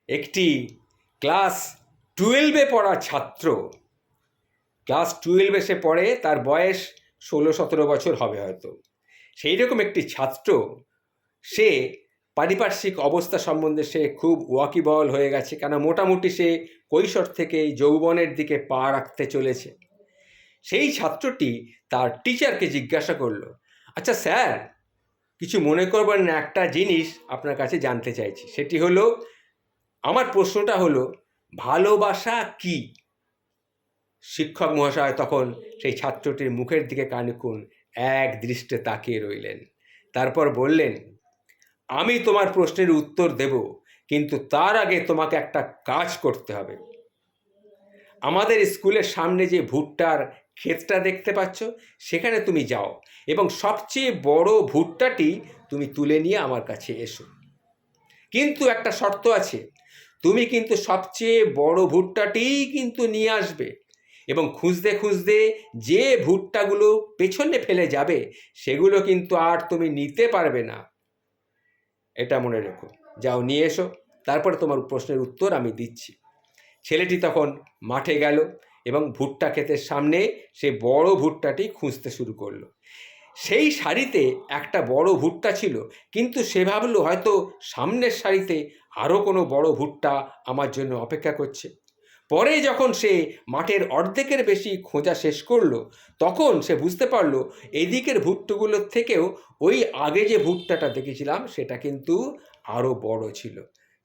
একটি ক্লাস 12-এ পড়া ছাত্র, ক্লাস 12-এ সে পড়ে, তার বয়স 16-17 বছর হবে হয়তো। সেই রকম একটি ছাত্র, সে পারিপার্শ্বিক অবস্থা সম্বন্ধে সে খুব ওয়াকিবহল হয়ে গেছে, কেন মোটামুটি সে কৈশোর থেকে যৌবনের দিকে পা রাখতে চলেছে। সেই ছাত্রটি তার টিচারকে জিজ্ঞাসা করলো, আচ্ছা স্যার, কিছু মনে করবেন না, একটা জিনিস আপনার কাছে জানতে চাইছি। সেটি হলো, আমার প্রশ্নটা হলো, ভালোবাসা কি? শিক্ষক মহাশয় তখন সেই ছাত্রটির মুখের দিকে খানিকক্ষণ এক দৃষ্টে তাকিয়ে রইলেন। তারপর বললেন, আমি তোমার প্রশ্নের উত্তর দেব, কিন্তু তার আগে তোমাকে একটা কাজ করতে হবে। আমাদের স্কুলের সামনে যে ভুট্টার ক্ষেতটা দেখতে পাচ্ছ, সেখানে তুমি যাও এবং সবচেয়ে বড় ভুট্টাটি তুমি তুলে নিয়ে আমার কাছে এসো। কিন্তু একটা শর্ত আছে, তুমি কিন্তু সবচেয়ে বড় ভুট্টাটিই কিন্তু নিয়ে আসবে, এবং খুঁজতে খুঁজতে যে ভুট্টাগুলো পেছনে ফেলে যাবে সেগুলো কিন্তু আর তুমি নিতে পারবে না। এটা মনে রেখো, যাও নিয়ে এসো, তারপরে তোমার প্রশ্নের উত্তর আমি দিচ্ছি। ছেলেটি তখন মাঠে গেল এবং ভুট্টা ক্ষেতের সামনে সে বড় ভুট্টাটি খুঁজতে শুরু করলো। সেই সারিতে একটা বড় ভুট্টা ছিল, কিন্তু সে ভাবলো হয়তো সামনের সারিতে আরও কোনো বড় ভুট্টা আমার জন্য অপেক্ষা করছে। পরে যখন সে মাঠের অর্ধেকের বেশি খোঁজা শেষ করলো, তখন সে বুঝতে পারলো এদিকের ভুট্টাগুলোর থেকেও ওই আগে যে ভুট্টাটা দেখেছিলাম সেটা কিন্তু আরও বড় ছিল।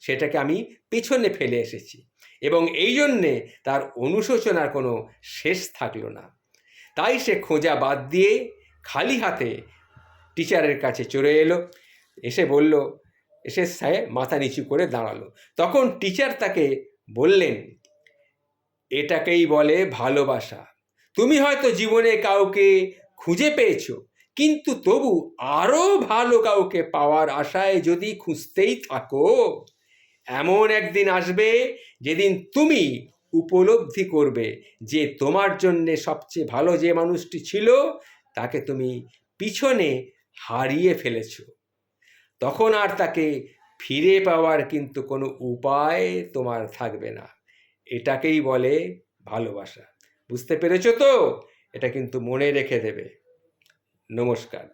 সেটাকে আমি পেছনে ফেলে এসেছি, এবং এই জন্যে তার অনুশোচনার কোনো শেষ থাকলো না। তাই সে খোঁজা বাদ দিয়ে খালি হাতে টিচারের কাছে চলে এলো, এসে বলল, এসে সে মাথা নিচু করে দাঁড়ালো। তখন টিচার তাকে বললেন, এটাকেই বলে ভালোবাসা। তুমি হয়তো জীবনে কাউকে খুঁজে পেয়েছো, কিন্তু তবু আরও ভালো কাউকে পাওয়ার আশায় যদি খুঁজতেই থাকো, এমন একদিন আসবে যেদিন তুমি উপলব্ধি করবে যে তোমার জন্যে সবচেয়ে ভালো যে মানুষটি ছিল তাকে তুমি পিছনে হারিয়ে ফেলেছ। তখন আর তাকে ফিরে পাওয়ার কিন্তু কোনো উপায় তোমার থাকবে না। এটাকেই বলে ভালোবাসা। বুঝতে পেরেছো তো? এটা কিন্তু মনে রেখে দেবে। নমস্কার।